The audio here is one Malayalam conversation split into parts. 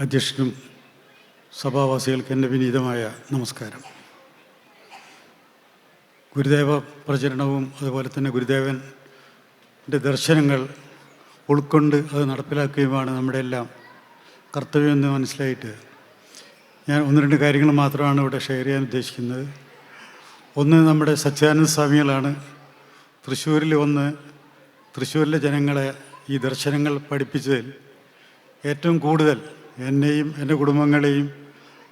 അധ്യക്ഷനും സഭാവാസികൾക്ക് എൻ്റെ വിനീതമായ നമസ്കാരം. ഗുരുദേവ പ്രചരണവും അതുപോലെ തന്നെ ഗുരുദേവൻ്റെ ദർശനങ്ങൾ ഉൾക്കൊണ്ട് അത് നടപ്പിലാക്കുകയുമാണ് നമ്മുടെ എല്ലാം കർത്തവ്യമെന്ന് മനസ്സിലായിട്ട് ഞാൻ ഒന്ന് രണ്ട് കാര്യങ്ങൾ മാത്രമാണ് ഇവിടെ ഷെയർ ചെയ്യാൻ ഉദ്ദേശിക്കുന്നത്. ഒന്ന്, നമ്മുടെ സച്ചിദാനന്ദ സ്വാമികളാണ് തൃശ്ശൂരിൽ വന്ന് തൃശ്ശൂരിലെ ജനങ്ങളെ ഈ ദർശനങ്ങൾ പഠിപ്പിച്ചതിൽ ഏറ്റവും കൂടുതൽ എന്നെയും എൻ്റെ കുടുംബങ്ങളെയും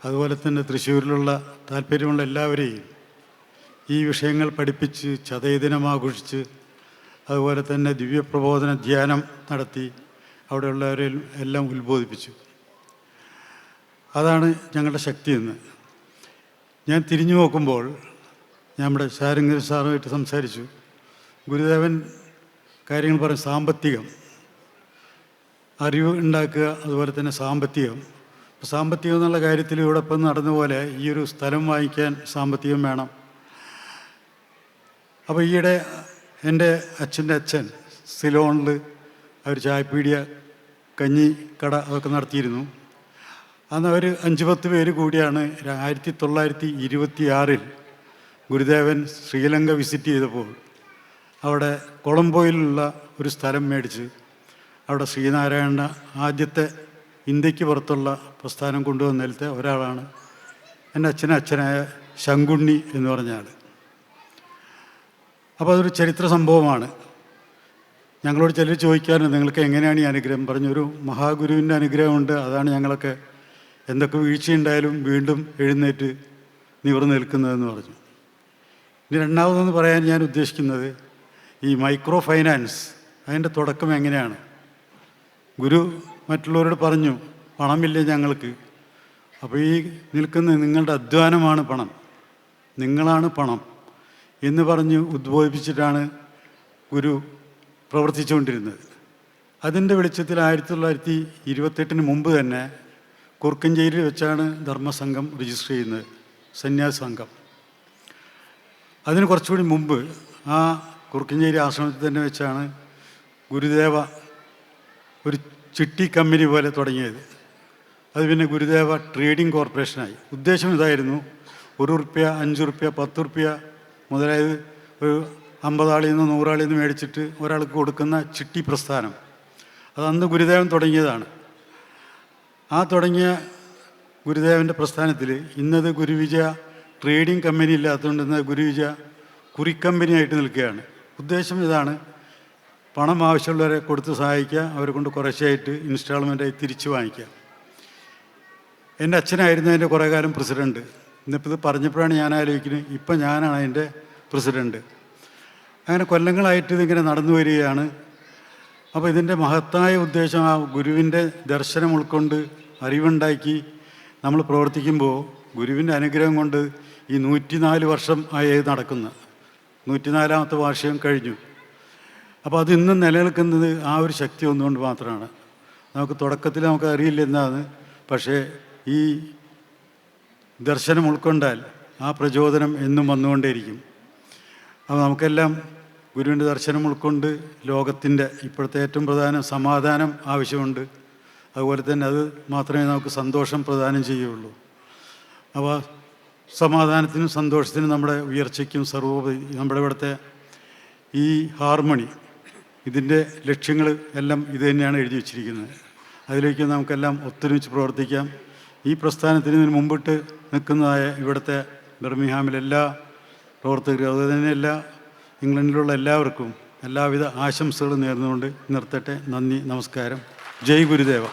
അതുപോലെ തന്നെ തൃശ്ശൂരിലുള്ള താല്പര്യമുള്ള എല്ലാവരെയും ഈ വിഷയങ്ങൾ പഠിപ്പിച്ച് ചതയദിനം ആഘോഷിച്ച് അതുപോലെ തന്നെ ദിവ്യപ്രബോധന ധ്യാനം നടത്തി അവിടെയുള്ളവരെയും എല്ലാം ഉത്ബോധിപ്പിച്ചു. അതാണ് ഞങ്ങളുടെ ശക്തിയെന്ന് ഞാൻ തിരിഞ്ഞു നോക്കുമ്പോൾ നമ്മുടെ ശാരംഗ സാറുമായിട്ട് സംസാരിച്ചു. ഗുരുദേവൻ കാര്യങ്ങൾ പറയും, സാമ്പത്തികം, അറിവ് ഉണ്ടാക്കുക, അതുപോലെ തന്നെ സാമ്പത്തികം എന്നുള്ള കാര്യത്തിൽ ഇവിടെ ഇപ്പം നടന്ന പോലെ ഈ ഒരു സ്ഥലം വാങ്ങിക്കാൻ സാമ്പത്തികം വേണം. അപ്പോൾ ഈയിടെ എൻ്റെ അച്ഛൻ്റെ അച്ഛൻ സിലോണിൽ അവർ ചായപ്പീടിയ കഞ്ഞി കട അതൊക്കെ നടത്തിയിരുന്നു. അന്ന് അവർ 5-10 പേര് കൂടിയാണ് 1926 ഗുരുദേവൻ ശ്രീലങ്ക വിസിറ്റ് ചെയ്തപ്പോൾ അവിടെ കൊളംബോയിലുള്ള ഒരു സ്ഥലം മേടിച്ച് അവിടെ ശ്രീനാരായണ ആദ്യത്തെ ഇന്ത്യക്ക് പുറത്തുള്ള പ്രസ്ഥാനം കൊണ്ടുവന്നതിലത്തെ ഒരാളാണ് എൻ്റെ അച്ഛനായ ശങ്കുണ്ണി എന്ന് പറഞ്ഞ ആൾ. അപ്പോൾ അതൊരു ചരിത്ര സംഭവമാണ്. ഞങ്ങളോട് ചിലർ ചോദിക്കാറുണ്ട്, നിങ്ങൾക്ക് എങ്ങനെയാണ് ഈ അനുഗ്രഹം? പറഞ്ഞൊരു മഹാഗുരുവിൻ്റെ അനുഗ്രഹമുണ്ട്, അതാണ് ഞങ്ങളൊക്കെ എന്തൊക്കെ വീഴ്ചയുണ്ടായാലും വീണ്ടും എഴുന്നേറ്റ് നിവർന്നു നിൽക്കുന്നതെന്ന് പറഞ്ഞു. ഇനി രണ്ടാമതെന്ന് പറയാൻ ഞാൻ ഉദ്ദേശിക്കുന്നത് ഈ മൈക്രോ ഫൈനാൻസ്, അതിൻ്റെ തുടക്കം എങ്ങനെയാണ്? ഗുരു മറ്റുള്ളവരോട് പറഞ്ഞു, പണമില്ല ഞങ്ങൾക്ക്, അപ്പോൾ ഈ നിൽക്കുന്ന നിങ്ങളുടെ അധ്വാനമാണ് പണം, നിങ്ങളാണ് പണം എന്ന് പറഞ്ഞ് ഉദ്ബോധിപ്പിച്ചിട്ടാണ് ഗുരു പ്രവർത്തിച്ചുകൊണ്ടിരുന്നത്. അതിൻ്റെ വെളിച്ചത്തിൽ 1928 മുമ്പ് തന്നെ കുറുക്കഞ്ചേരിയിൽ വെച്ചാണ് ധർമ്മസംഘം രജിസ്റ്റർ ചെയ്യുന്നത്, സന്യാസ സംഘം. അതിന് കുറച്ചുകൂടി മുമ്പ് ആ കുറുക്കഞ്ചേരി ആശ്രമത്തിൽ തന്നെ വെച്ചാണ് ഗുരുദേവ ഒരു ചിട്ടി കമ്പനി പോലെ തുടങ്ങിയത്. അത് പിന്നെ ഗുരുദേവ ട്രേഡിംഗ് കോർപ്പറേഷനായി. ഉദ്ദേശം ഇതായിരുന്നു, 1 റുപ്യ, 5 റുപ്യ, 10 റുപ്യ മുതലായത് ഒരു 50 ആളിൽ നിന്ന് 100 ആളിൽ നിന്ന് മേടിച്ചിട്ട് ഒരാൾക്ക് കൊടുക്കുന്ന ചിട്ടി പ്രസ്ഥാനം. അത് അന്ന് ഗുരുദേവൻ തുടങ്ങിയതാണ്. ആ തുടങ്ങിയ ഗുരുദേവൻ്റെ പ്രസ്ഥാനത്തിൽ ഇന്നത് ഗുരുവിജയ ട്രേഡിംഗ് കമ്പനി ഇല്ലാത്തതുകൊണ്ട് ഇന്ന് ഗുരുവിജയ കുറിക്കമ്പനിയായിട്ട് നിൽക്കുകയാണ്. ഉദ്ദേശം ഇതാണ്, പണം ആവശ്യമുള്ളവരെ കൊടുത്ത് സഹായിക്കുക, അവരെ കൊണ്ട് കുറച്ചായിട്ട് ഇൻസ്റ്റാൾമെൻറ്റായി തിരിച്ചു വാങ്ങിക്കുക. എൻ്റെ അച്ഛനായിരുന്നു അതിൻ്റെ കുറേ കാലം പ്രസിഡൻറ്റ്. ഇന്നിപ്പോൾ ഇത് പറഞ്ഞപ്പോഴാണ് ഞാൻ ആലോചിക്കുന്നത്, ഇപ്പം ഞാനാണ് അതിൻ്റെ പ്രസിഡൻറ്റ്. അങ്ങനെ കൊല്ലങ്ങളായിട്ട് ഇതിങ്ങനെ നടന്നു വരികയാണ്. അപ്പോൾ ഇതിൻ്റെ മഹത്തായ ഉദ്ദേശം ആ ഗുരുവിൻ്റെ ദർശനം ഉൾക്കൊണ്ട് അറിവുണ്ടാക്കി നമ്മൾ പ്രവർത്തിക്കുമ്പോൾ ഗുരുവിൻ്റെ അനുഗ്രഹം കൊണ്ട് ഈ 104 വർഷം ആയി നടക്കുന്ന 104ാമത്തെ വാർഷികം കഴിഞ്ഞു. അപ്പോൾ അത് ഇന്നും നിലനിൽക്കുന്നത് ആ ഒരു ശക്തി ഒന്നുകൊണ്ട് മാത്രമാണ്. നമുക്ക് തുടക്കത്തിൽ നമുക്ക് അറിയില്ല എന്നാണ്, പക്ഷേ ഈ ദർശനം ഉൾക്കൊണ്ടാൽ ആ പ്രചോദനം എന്നും വന്നുകൊണ്ടേയിരിക്കും. അപ്പോൾ നമുക്കെല്ലാം ഗുരുവിൻ്റെ ദർശനം ഉൾക്കൊണ്ട് ലോകത്തിൻ്റെ ഇപ്പോഴത്തെ ഏറ്റവും പ്രധാനം സമാധാനം ആവശ്യമുണ്ട്. അതുപോലെ തന്നെ അത് മാത്രമേ നമുക്ക് സന്തോഷം പ്രദാനം ചെയ്യുകയുള്ളൂ. അപ്പോൾ സമാധാനത്തിനും സന്തോഷത്തിനും നമ്മുടെ ഉയർച്ചയ്ക്കും നമ്മുടെ ഇവിടുത്തെ ഈ ഹാർമണി, ഇതിൻ്റെ ലക്ഷ്യങ്ങൾ എല്ലാം ഇത് തന്നെയാണ് എഴുതി വച്ചിരിക്കുന്നത്. അതിലേക്ക് നമുക്കെല്ലാം ഒത്തൊരുമിച്ച് പ്രവർത്തിക്കാം. ഈ പ്രസ്ഥാനത്തിന് മുമ്പിട്ട് നിൽക്കുന്നതായ ഇവിടുത്തെ ബർമിംഗ്ഹാമിലെ എല്ലാ പ്രവർത്തകരും അതുപോലെ തന്നെ ഇംഗ്ലണ്ടിലുള്ള എല്ലാവർക്കും എല്ലാവിധ ആശംസകളും നേർന്നുകൊണ്ട് നിർത്തട്ടെ. നന്ദി, നമസ്കാരം. ജയ് ഗുരുദേവ.